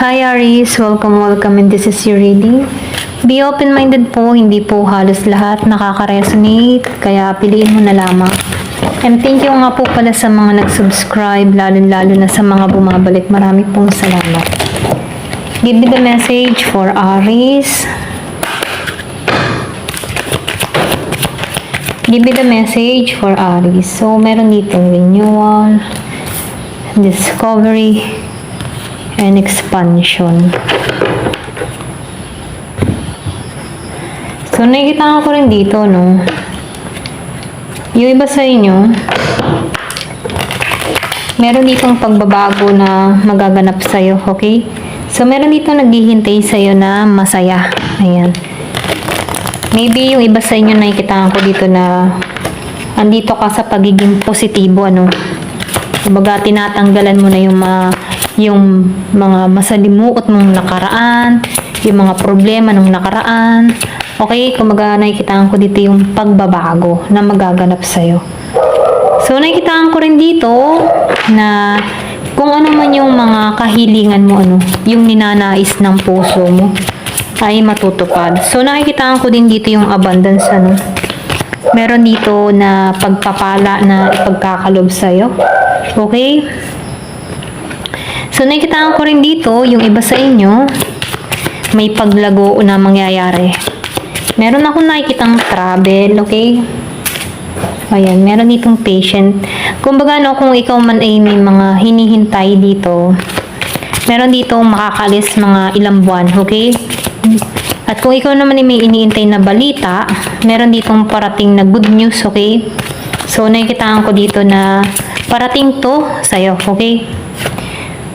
Hi Aries, welcome and this is your reading. Be open-minded po, hindi po halos lahat nakaka-resonate, kaya piliin mo na lamang. And thank you nga po pala sa mga nag-subscribe, lalo na sa mga bumabalik. Marami pong salamat. Give me the message for Aries. Give me the message for Aries. So, meron dito renewal, discovery, and expansion. So, nakikita ko rin dito, no? Yung iba sa inyo, meron ditong pagbabago na magaganap sa'yo, okay? So, meron dito naghihintay sa'yo na masaya. Ayan. Maybe yung iba sa inyo nakikita ko dito na andito ka sa pagiging positibo, ano? Kumbaga, tinatanggalan mo na yung mga masalimuot mong nakaraan, yung mga problema ng nakaraan. Okay, kumbaga nakikita ko dito yung pagbabago na magaganap sa'yo. So, nakikita ko rin dito na kung ano man yung mga kahilingan mo, ano, yung ninanais ng puso mo, ay matutupad. So, nakikita ko din dito yung abundance, ano. Meron dito na pagpapala na ipagkakalob sa'yo. Okay? So, nakikita ko rin dito, yung iba sa inyo, may paglago na mangyayari. Meron akong nakikitang travel, okay? Ayan, meron ditong patient. Kumbaga, no, kung ikaw man ay may mga hinihintay dito, meron ditong makakalis mga ilang buwan, okay? At kung ikaw naman ay may iniintay na balita, meron ditong parating na good news, okay? So, nakikita ko dito na parating to sa'yo, okay?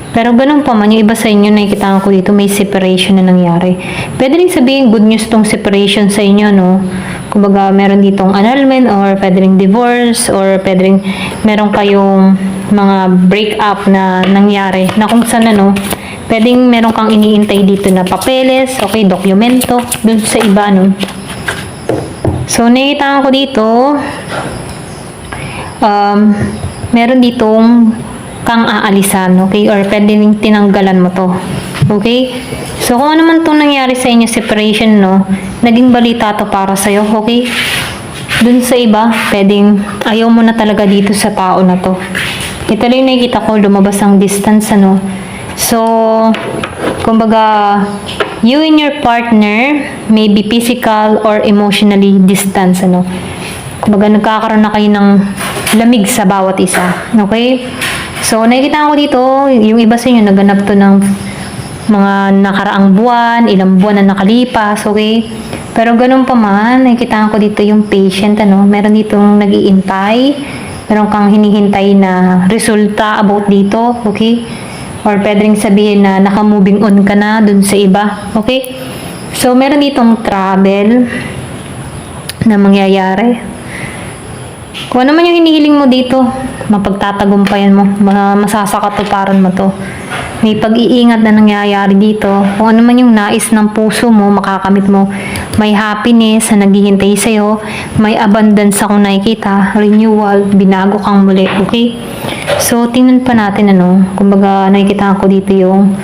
Pero ganun pa man, yung iba sa inyo, nakikita ko dito, may separation na nangyari. Pwede rin sabihin, good news tong separation sa inyo, no? Kumbaga, meron ditong annulment, or pwede rin divorce, or pwede rin meron kayong mga break-up na nangyari, na kung saan, ano, pwedeng meron kang iniintay dito na papeles, okay, dokumento, dun sa iba, no? So, nakikita ko dito, meron ditong kang aalisan, okay? Or pwedeng tinanggalan mo to, okay? So, kung ano man itong nangyari sa inyo, separation, no? Naging balita to para sa'yo, okay? Dun sa iba, pwedeng ayaw mo na talaga dito sa tao na to. Ito lang yung nakikita ko, lumabas ang distance, ano? So, kumbaga, you and your partner may be physical or emotionally distant, ano? Kumbaga, nagkakaroon na kayo ng lamig sa bawat isa, okay? So, nakikita ko dito, yung iba sa inyo, naganap to ng mga nakaraang buwan, ilang buwan na nakalipas, okay? Pero ganun pa man, nakikita ko dito yung patient, ano? Meron ditong nag-iintay, meron kang hinihintay na resulta about dito, okay? Or pwede rin sabihin na naka-moving on ka na dun sa iba, okay? So, meron ditong travel na mangyayari. Kung ano man yung hinihiling mo dito, mapagtatagumpayan mo, masasakatuparan mo to. May pag-iingat na nangyayari dito. Kung ano man yung nais ng puso mo, makakamit mo. May happiness na naghihintay sa'yo. May abundance akong nakikita. Renewal, binago kang muli. Okay? So, tingnan pa natin, ano. Kumbaga, nakikita ko dito yung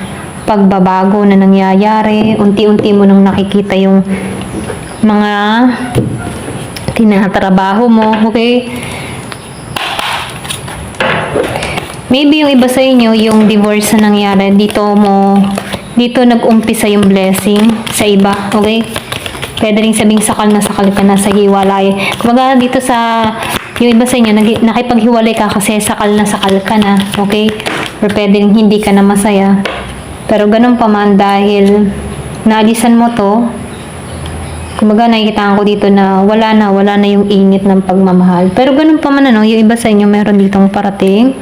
pagbabago na nangyayari. Unti-unti mo nang nakikita yung mga tinatrabaho mo. Okay? Maybe yung iba sa inyo, yung divorce na nangyari, dito nag-umpisa yung blessing sa iba, okay? Pwede rin sabing sakal ka na sa hiwalay. Kumbaga dito yung iba sa inyo, nakipaghiwalay ka kasi sakal ka na, okay? Or pwede rin hindi ka na masaya. Pero ganun pa man, dahil naalisan mo to, kumbaga nakikita ko dito na wala na yung init ng pagmamahal. Pero ganun pa man, ano, yung iba sa inyo meron ditong parating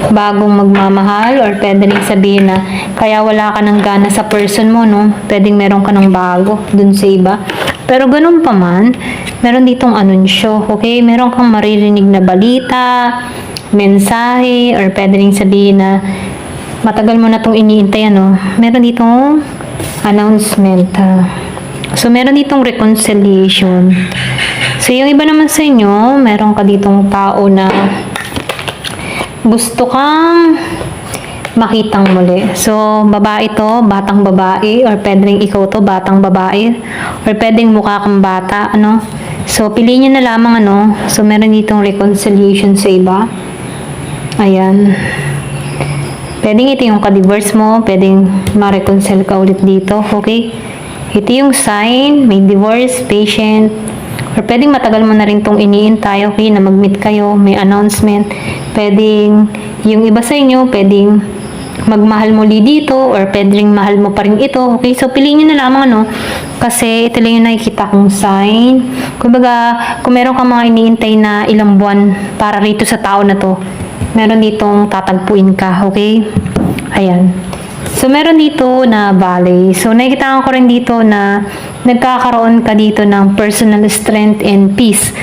bagong magmamahal, or pwede rin sabihin na kaya wala ka ng gana sa person mo, no? Pwedeng meron ka ng bago dun sa iba. Pero ganun pa man, meron ditong anunsyo, okay? Meron kang maririnig na balita, mensahe, or pwede rin sabihin na matagal mo na itong iniintay, ano? Meron ditong announcement, So, meron ditong reconciliation. So, yung iba naman sa inyo, meron ka ditong tao na gusto kang makitang muli. So, babae to, batang babae, or pwedeng ikaw to, batang babae, or pwedeng mukha kang bata, ano. So, piliin nyo na lamang, ano. So, meron ditong reconciliation sa iba. Ayan. Pwedeng ito yung ka-divorce mo, pwedeng ma-reconcile ka ulit dito, okay? Ito yung sign, may divorce, patient, or pwedeng matagal mo na rin itong iniintay, okay, na mag-meet kayo, may announcement. Pwedeng, yung iba sa inyo, pwedeng magmahal muli dito, or pwedeng mahal mo pa rin ito, okay? So, piliin nyo na lamang, ano, kasi ito lang yung nakikita kong sign. Kumbaga, kung meron ka mga iniintay na ilang buwan para rito sa tao na to, meron ditong tatagpuin ka, okay? Ayan. So, meron dito na valley. So, nakikita ko rin dito na nagkakaroon ka dito ng personal strength and peace.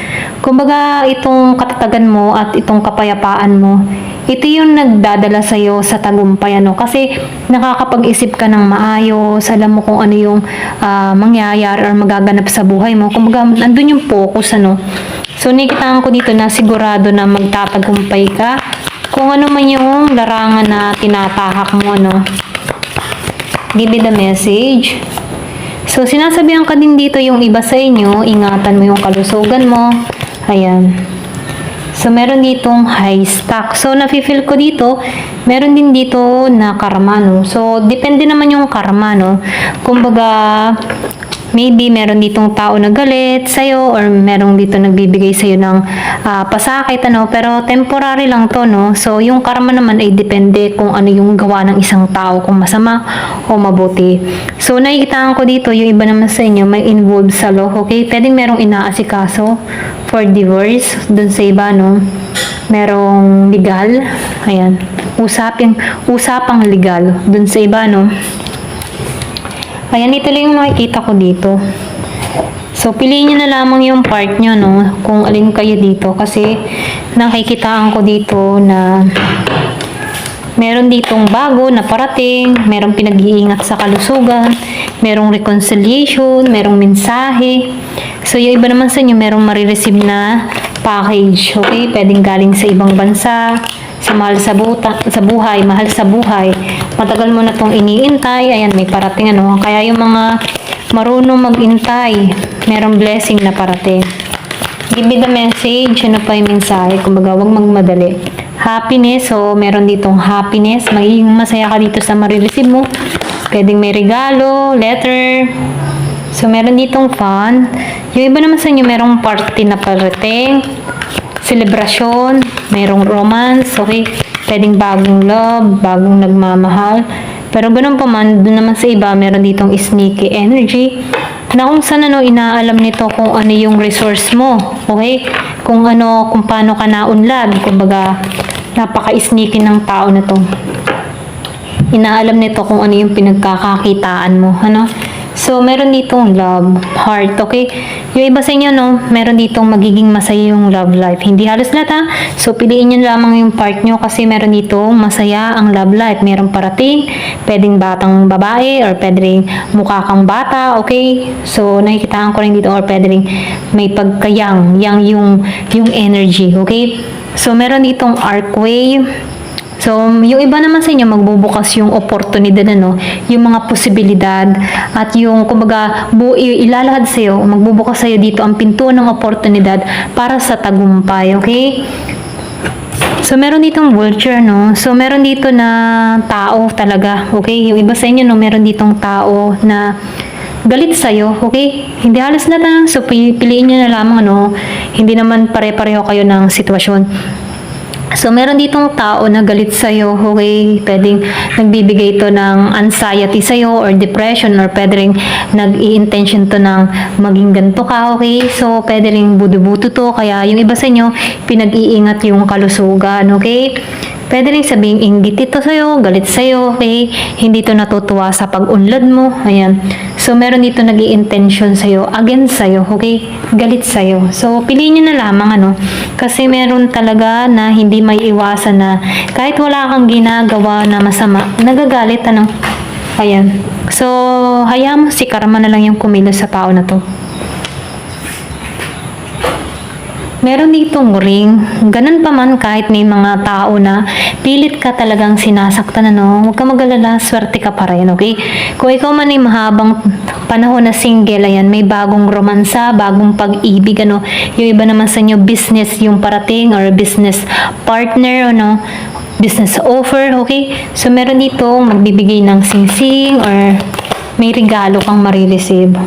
Kumbaga, itong katatagan mo at itong kapayapaan mo, ito yung nagdadala sa'yo sa tagumpay, ano? Kasi nakakapag-isip ka ng maayos, alam mo kung ano yung mangyayari or magaganap sa buhay mo. Kumbaga, andun yung focus, ano? So, nakikita ko dito na sigurado na magtatagumpay ka. Kung ano man yung larangan na tinatahak mo, no? Give me the message. So, sinasabihan ka din dito yung iba sa inyo, ingatan mo yung kalusugan mo. Ayan. So, meron ditong high stock. So, nafe-feel ko dito, meron din dito na karma, no? So, depende naman yung karma, no? Kumbaga, maybe meron ditong tao na galit sa'yo, or meron dito nagbibigay sa'yo ng pasakit, ano? Pero temporary lang to, no? So, yung karma naman ay depende kung ano yung gawa ng isang tao, kung masama o mabuti. So, nakikitaan ko dito, yung iba naman sa inyo may involved sa law, okay? Pwedeng merong inaasikaso for divorce dun sa iba, no? Merong legal, ayan. Usapang legal dun sa iba, no? Ayan, ito lang yung makikita ko dito. So, piliin nyo na lamang yung part nyo, no? Kung alin kayo dito. Kasi, nakikitaan ko dito na meron ditong bago na parating, merong pinag-iingat sa kalusugan, merong reconciliation, merong mensahe. So, yung iba naman sa inyo, merong marireceive na package. Okay? Pwedeng galing sa ibang bansa, sa mahal sa buhay, mahal sa buhay. Matagal mo na itong iniintay, ayan, may parating, ano. Kaya yung mga marunong mag-intay, merong blessing na parating. Give me the message, ano pa yung mensahe, kumbaga, huwag magmadali. Happiness, so meron ditong happiness, magiging masaya ka dito sa marireceive mo. Pwedeng may regalo, letter. So, meron ditong fun. Yung iba naman sa inyo, merong party na parating, celebration, mayroong romance, okay? Pwedeng bagong love, bagong nagmamahal. Pero ganun pa man, dun naman sa iba, meron ditong sneaky energy na kung saan ano, inaalam nito kung ano yung resource mo, okay? Kung ano, kung paano ka naunlad, kumbaga, napaka-sneaky ng tao na to. Inaalam nito kung ano yung pinagkakakitaan mo, ano? So, meron ditong love, heart, okay? Yung iba sa inyo, no, meron ditong magiging masaya yung love life. Hindi halos lahat, ha? So, piliin nyo lamang yung part nyo kasi meron ditong masaya ang love life. Meron parating, pwedeng batang babae, or pwedeng mukha kang bata, okay? So, nakikitaan ko rin dito, or pwedeng may pagkayang, yung energy, okay? So, meron ditong arcway. So, yung iba naman sa inyo, magbubukas yung oportunidad, ano, yung mga posibilidad, at yung, kumbaga, ilalahad sa'yo, magbubukas sa'yo dito ang pinto ng oportunidad para sa tagumpay, okay? So, meron ditong vulture, no? So, meron dito na tao talaga, okay? Yung iba sa inyo, no, meron ditong tao na galit sa'yo, okay? Hindi halos na lang. So, piliin nyo na lamang, no? Hindi naman pare-pareho kayo ng sitwasyon. So, meron ditong tao na galit sa'yo, okay? Pwedeng nagbibigay to ng anxiety sa'yo or depression, or pwedeng nag-i-intention to ng maging ganito ka, okay? So, pwede rin budu-buto to, kaya yung iba sa inyo, pinag-iingat yung kalusugan, okay? Pwede rin sabing inggit ito sa'yo, galit sa'yo, okay? Hindi to natutuwa sa pag-unlad mo, ayan. So, meron dito nag-i-intention sa'yo, against sa'yo, okay? Galit sa'yo. So, piliin nyo na lamang, ano? Kasi meron talaga na hindi may iwasan na kahit wala kang ginagawa na masama, nagagalit, ano? Ayan. So, hayaan mo si karma na lang yung kumilos sa tao na to. meron ditong ring. Ganun pa man kahit may mga tao na pilit ka talagang sinasaktan, ano, huwag ka mag-alala, swerte ka pa rin, okay? Kung ikaw man ay mahabang panahon na single, ayan, may bagong romansa, bagong pag-ibig, ano, yung iba naman sa inyo, business yung parating or business partner, ano, business offer, okay? So, meron dito magbibigay ng singsing or may regalo kang marireceive.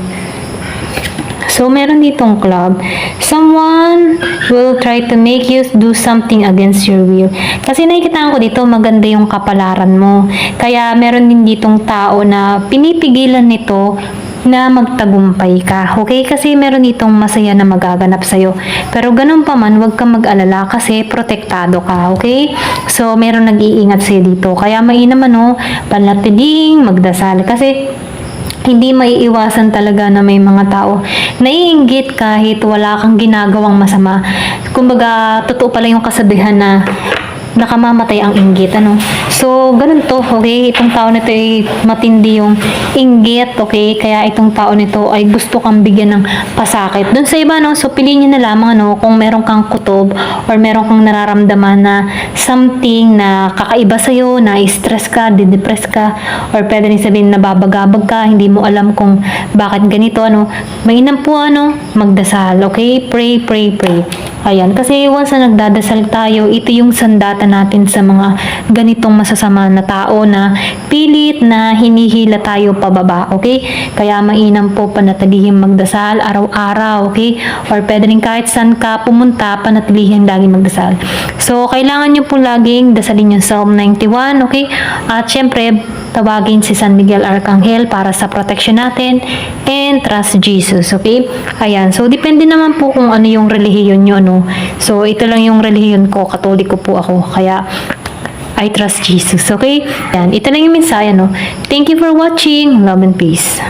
So, meron ditong club. Someone will try to make you do something against your will. Kasi nakikita ko dito, maganda yung kapalaran mo. Kaya, meron din ditong tao na pinipigilan nito na magtagumpay ka. Okay? Kasi meron ditong masaya na magaganap sa'yo. Pero ganun pa man, huwag kang mag-alala kasi protektado ka. Okay? So, meron nag-iingat sa'yo dito. Kaya mainam, ano, panatiling, magdasal. Kasi, hindi maiiwasan talaga na may mga tao naiinggit kahit wala kang ginagawang masama. Kumbaga, totoo pala yung kasabihan na nakamamatay ang inggit, ano. So, ganun to, okay? Itong tao nito ay matindi yung inggit, okay? Kaya itong tao nito ay gusto kang bigyan ng pasakit. Dun sa iba, no? So, piliin nyo na lamang, ano, kung meron kang kutob or meron kang nararamdaman na something na kakaiba sa'yo, na stress ka, didepress ka, or pwede rin sabihin na babagabag ka, hindi mo alam kung bakit ganito, ano. Mainam po, ano, magdasal, okay? Pray, pray, pray. Ayan, kasi once na nagdadasal tayo, ito yung sandata natin sa mga ganitong masasama na tao na pilit na hinihila tayo pababa, okay? Kaya mainam po panatilihing magdasal araw-araw, okay? Or pwede rin kahit saan ka pumunta, panatilihing laging magdasal. So, kailangan nyo po laging dasalin yung Psalm 91, okay? At syempre, tawagin si San Miguel Arcangel para sa protection natin and trust Jesus, okay? Ayan, so depende naman po kung ano yung relihiyon nyo, no? So, ito lang yung relihiyon ko, Katoliko po ako, kaya I trust Jesus, okay? Ayan, ito lang yung mensahe, no? Thank you for watching. Love and peace.